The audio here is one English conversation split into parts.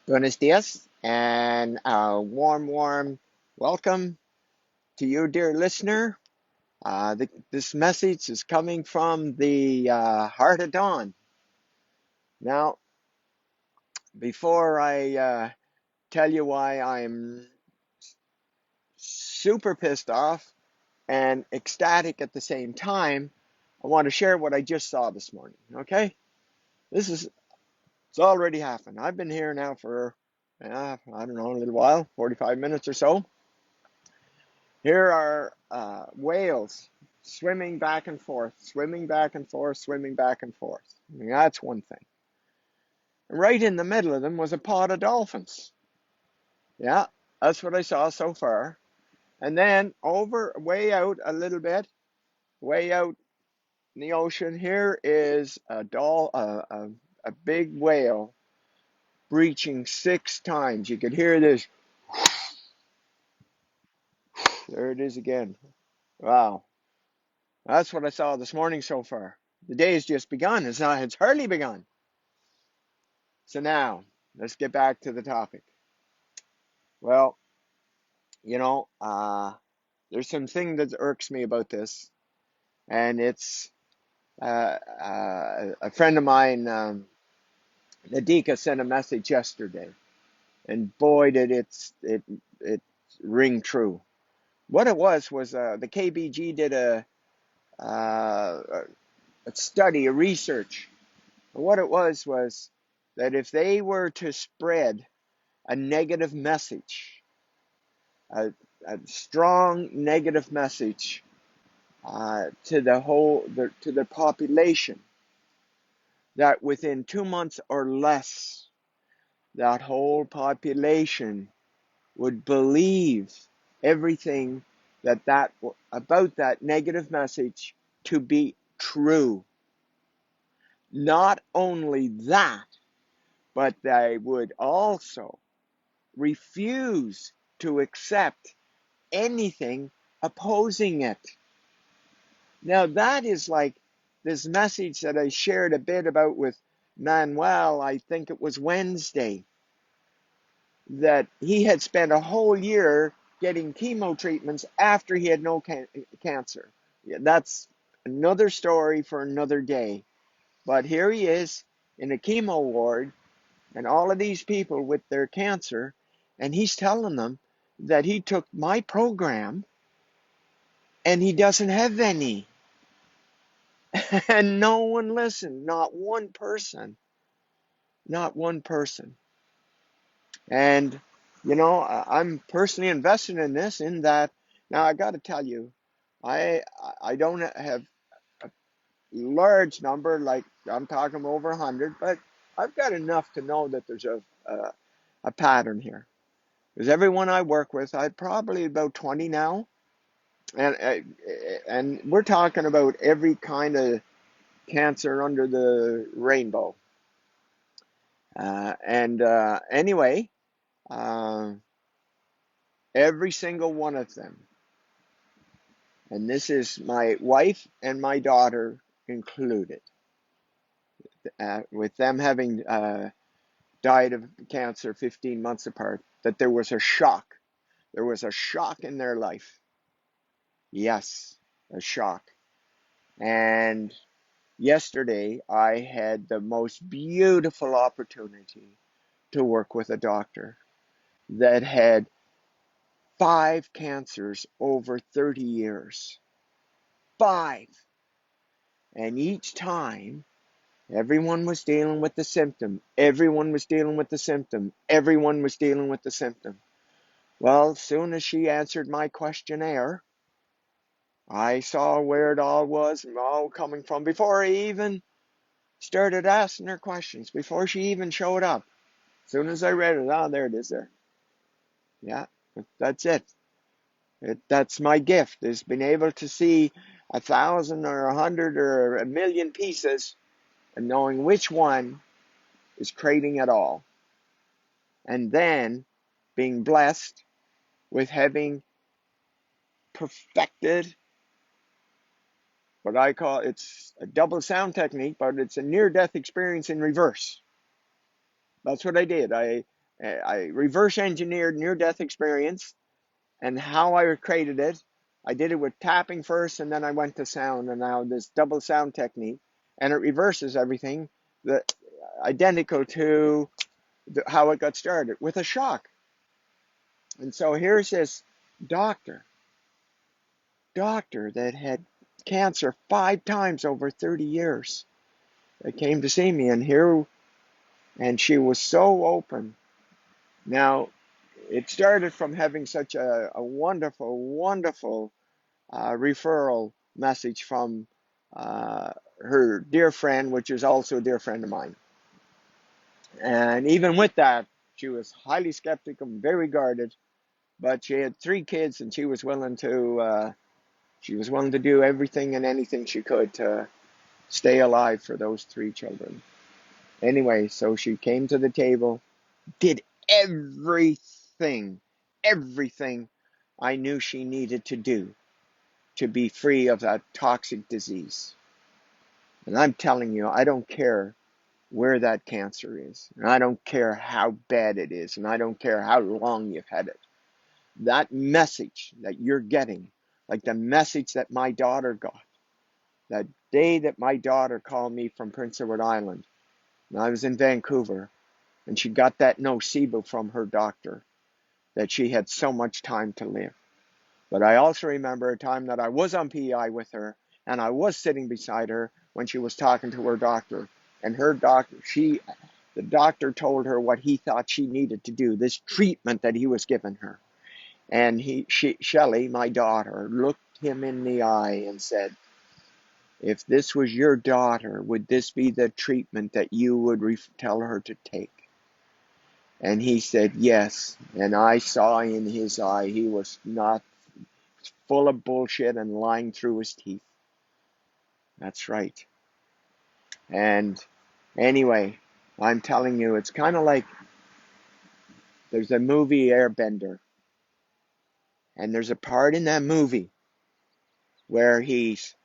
Buenos dias, and a warm welcome to you, dear listener. This message is coming from the heart of dawn. Now, before I tell you why I'm super pissed off and ecstatic at the same time, I want to share what I just saw this morning. Okay, it's already happened. I've been here now for I don't know, a little while, 45 minutes or so. Here are whales swimming back and forth, swimming back and forth, swimming back and forth. I mean, that's one thing. Right in the middle of them was a pod of dolphins. Yeah, that's what I saw so far. And then over, way out a little bit, way out in the ocean, here is a big whale breaching 6 times. You could hear this. There it is again. Wow. That's what I saw this morning so far. The day has just begun. It's hardly begun. So now, let's get back to the topic. Well, you know, there's something that irks me about this, and it's a friend of mine, Nadika, sent a message yesterday, and boy, did it ring true. What it was the KBG did a study, a research. And what it was that if they were to spread a negative message, a, a strong negative message to the population, that within 2 months or less, that whole population would believe everything about that negative message to be true. Not only that, but they would also refuse to accept anything opposing it. Now, that is like this message that I shared a bit about with Manuel, I think it was Wednesday, that he had spent a whole year getting chemo treatments after he had no cancer. Yeah, that's another story for another day. But here he is in a chemo ward, and all of these people with their cancer, and he's telling them that he took my program and he doesn't have any. And no one listened, not one person, not one person. And, I'm personally invested in this, in that. Now, I got to tell you, I don't have a large number, like I'm talking over 100, but I've got enough to know that there's a pattern here. Because everyone I work with, I probably about 20 now, and we're talking about every kind of cancer under the rainbow. And anyway, uh, every single one of them, and this is my wife and my daughter included, with them having died of cancer 15 months apart, that there was a shock. There was a shock in their life. Yes, a shock. And yesterday, I had the most beautiful opportunity to work with a doctor that had 5 cancers over 30 years. 5. And each time, everyone was dealing with the symptom. Everyone was dealing with the symptom. Everyone was dealing with the symptom. Well, as soon as she answered my questionnaire, I saw where it all was, all coming from, before I even started asking her questions, before she even showed up. As soon as I read it, there it is there. Yeah, that's it. That's my gift, is being able to see 1,000 or 100 or 1,000,000 pieces and knowing which one is creating it all. And then being blessed with having perfected what I call, it's a double sound technique, but it's a near-death experience in reverse. That's what I did. I reverse engineered near-death experience and how I created it. I did it with tapping first, and then I went to sound, and now this double sound technique, and it reverses everything, the identical to how it got started with a shock. And so here's this doctor that had cancer 5 times over 30 years that came to see me, and she was so open. Now, it started from having such a wonderful, wonderful referral message from her dear friend, which is also a dear friend of mine. And even with that, she was highly skeptical, very guarded, but she had 3 kids, and she was willing to do everything and anything she could to stay alive for those 3 children. Anyway, so she came to the table, did everything I knew she needed to do to be free of that toxic disease. And I'm telling you, I don't care where that cancer is, and I don't care how bad it is, and I don't care how long you've had it. That message that you're getting, like the message that my daughter got, that day that my daughter called me from Prince Edward Island, and I was in Vancouver, and she got that nocebo from her doctor, that she had so much time to live. But I also remember a time that I was on PEI with her, and I was sitting beside her when she was talking to her doctor. And the doctor told her what he thought she needed to do, this treatment that he was giving her. And Shelley, my daughter, looked him in the eye and said, "If this was your daughter, would this be the treatment that you would tell her to take?" And he said, "Yes." And I saw in his eye he was not full of bullshit and lying through his teeth. That's right. And anyway, I'm telling you, it's kind of like there's a movie, Airbender, and there's a part in that movie where he's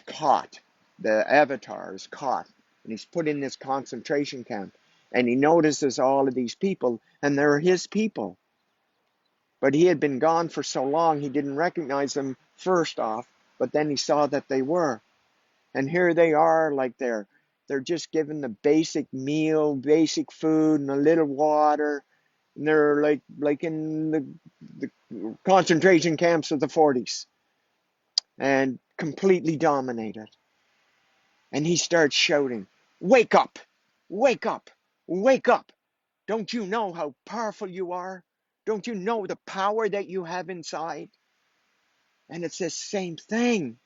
caught. The avatar is caught, and he's put in this concentration camp, and he notices all of these people, and they're his people. But he had been gone for so long, he didn't recognize them first off, but then he saw that they were. And here they are, like they're just given the basic meal, basic food, and a little water. And they're like in the concentration camps of the 40s, and completely dominated. And he starts shouting, "Wake up! Wake up! Wake up! Don't you know how powerful you are? Don't you know the power that you have inside?" And it's the same thing.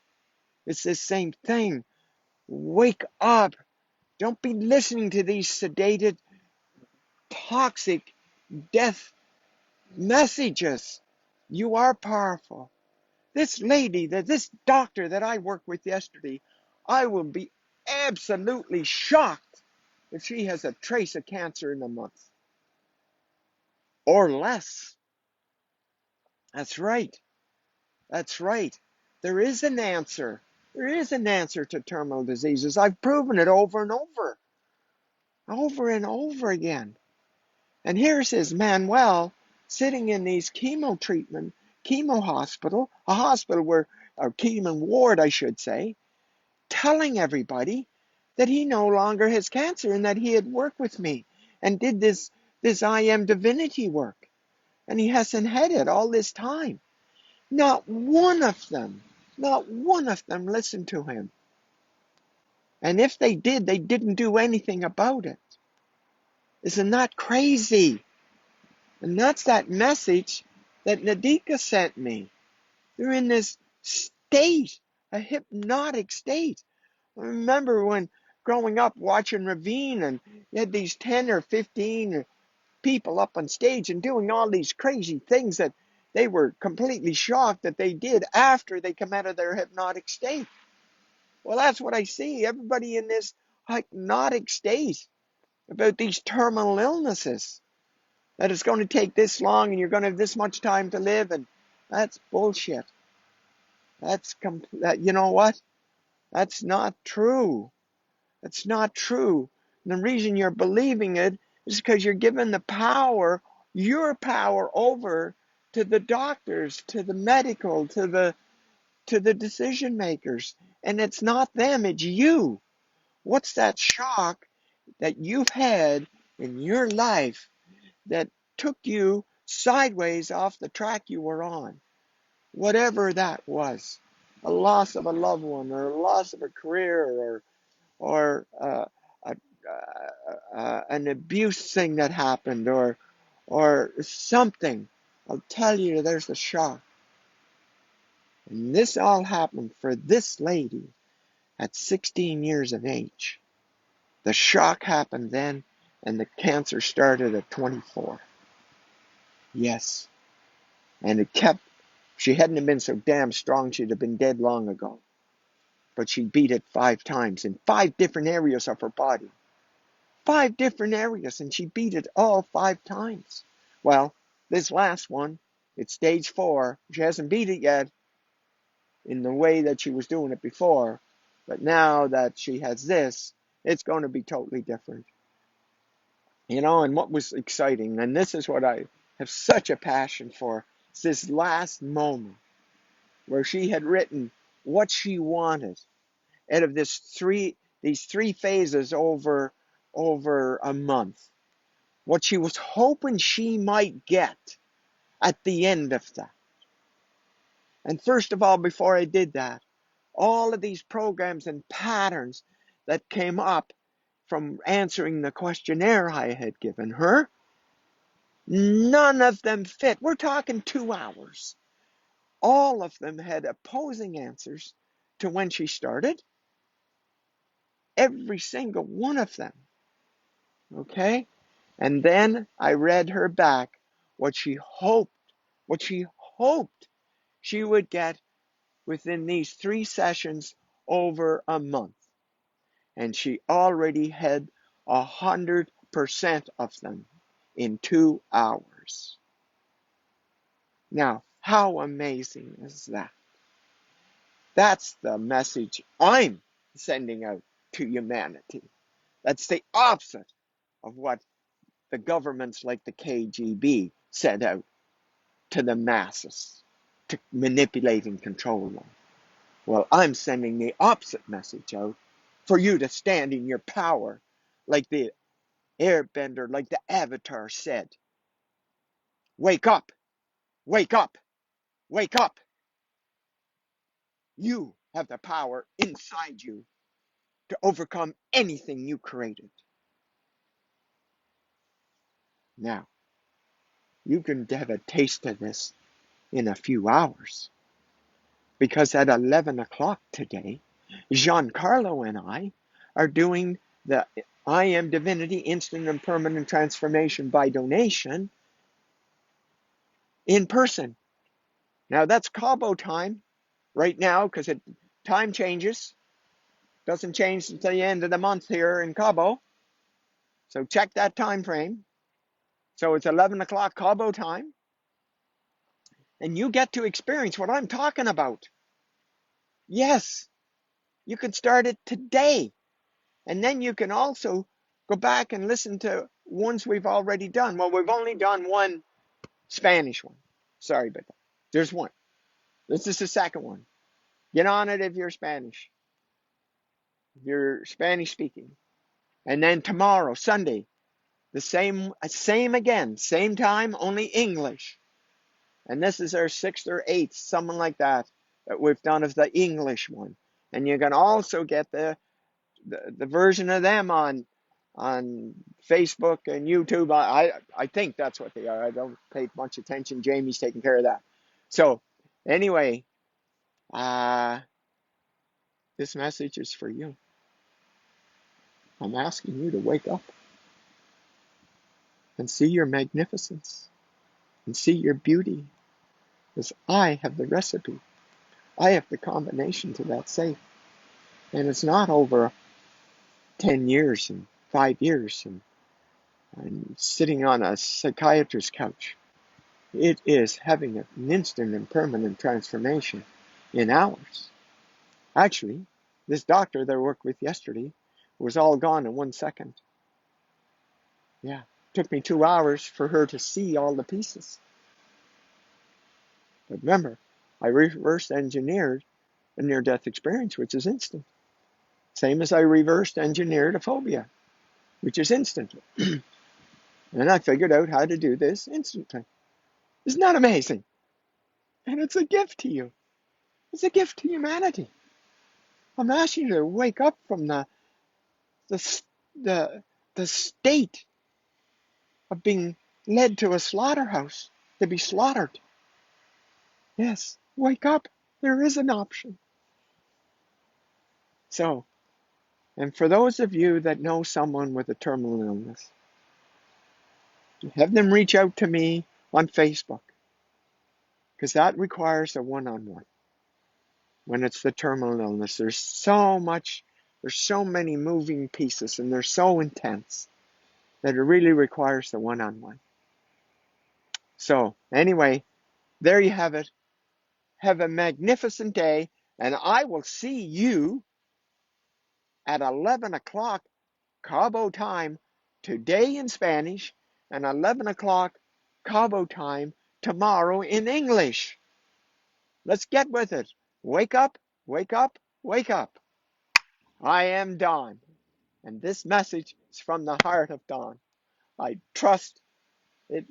It's the same thing. Wake up. Don't be listening to these sedated, toxic death messages. You are powerful. This lady, this doctor that I worked with yesterday, I will be absolutely shocked if she has a trace of cancer in a month or less. That's right. That's right. There is an answer. There is an answer to terminal diseases. I've proven it over and over again. And here's his Manuel sitting in these chemo hospital, a hospital where, or chemo ward, I should say, telling everybody that he no longer has cancer and that he had worked with me and did this Am Divinity work. And he hasn't had it all this time. Not one of them listened to him. And if they did, they didn't do anything about it. Isn't that crazy? And that's that message that Nadika sent me. They're in this state, a hypnotic state. I remember when growing up watching Ravine, and you had these 10 or 15 people up on stage and doing all these crazy things that they were completely shocked that they did after they come out of their hypnotic state. Well, that's what I see. Everybody in this hypnotic state about these terminal illnesses, that it's going to take this long and you're going to have this much time to live, and that's bullshit. You know what? That's not true. That's not true. And the reason you're believing it It's because you're giving the power, your power, over to the doctors, to the medical, to the decision makers. And it's not them, it's you. What's that shock that you've had in your life that took you sideways off the track you were on? Whatever that was, a loss of a loved one, or a loss of a career, or an abuse thing that happened, or something. I'll tell you, there's a shock. And this all happened for this lady at 16 years of age. The shock happened then, and the cancer started at 24. Yes. And it kept, she hadn't been so damn strong, she'd have been dead long ago. But she beat it 5 times in 5 different areas of her body. 5 different areas, and she beat it all 5 times. Well, this last one, it's stage 4. She hasn't beat it yet in the way that she was doing it before. But now that she has this, it's going to be totally different. You know, and what was exciting, and this is what I have such a passion for, is this last moment where she had written what she wanted out of these three phases over a month. What she was hoping she might get at the end of that. And first of all, before I did that, all of these programs and patterns that came up from answering the questionnaire I had given her, none of them fit. We're talking 2 hours. All of them had opposing answers to when she started. Every single one of them. Okay? And then I read her back what she hoped she would get within these 3 sessions over a month. And she already had 100% of them in 2 hours. Now, how amazing is that? That's the message I'm sending out to humanity. That's the opposite of what the governments like the KGB sent out to the masses to manipulate and control them. Well, I'm sending the opposite message out for you to stand in your power, like the Airbender, like the Avatar said. Wake up! Wake up! Wake up! You have the power inside you to overcome anything you created. Now, you can have a taste of this in a few hours. Because at 11 o'clock today, Giancarlo and I are doing the I Am Divinity Instant and Permanent Transformation by Donation in person. Now that's Cabo time right now because time changes. Doesn't change until the end of the month here in Cabo. So check that time frame. So it's 11 o'clock Cabo time. And you get to experience what I'm talking about. Yes, you can start it today. And then you can also go back and listen to ones we've already done. Well, we've only done one Spanish one. Sorry about that. There's one. This is the second one. Get on it if you're Spanish. If you're Spanish speaking. And then tomorrow, Sunday, the same again, same time, only English. And this is our 6th or 8th, something like that we've done of the English one. And you can also get the version of them on Facebook and YouTube. I think that's what they are. I don't pay much attention. Jamie's taking care of that. So anyway, this message is for you. I'm asking you to wake up and see your magnificence and see your beauty, because I have the recipe. I have the combination to that safe. And it's not over 10 years and 5 years and sitting on a psychiatrist's couch. It is having an instant and permanent transformation in hours. Actually, this doctor that I worked with yesterday was all gone in 1 second. Yeah. Took me 2 hours for her to see all the pieces. But remember, I reverse engineered a near-death experience, which is instant. Same as I reversed engineered a phobia, which is instant. And I figured out how to do this instantly. Isn't that amazing? And it's a gift to you. It's a gift to humanity. I'm asking you to wake up from the, the, the state of being led to a slaughterhouse to be slaughtered. Yes, wake up. There is an option. So, and for those of you that know someone with a terminal illness, have them reach out to me on Facebook, because that requires a one-on-one. When it's the terminal illness, there's so many moving pieces, and they're so intense that it really requires the one-on-one. So anyway, there you have it. Have a magnificent day, and I will see you at 11 o'clock Cabo time today in Spanish, and 11 o'clock Cabo time tomorrow in English. Let's get with it. Wake up, wake up, wake up. I am Don, and this message is from the heart of Don. I trust it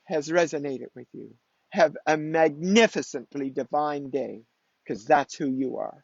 has resonated with you. Have a magnificently divine day, because that's who you are.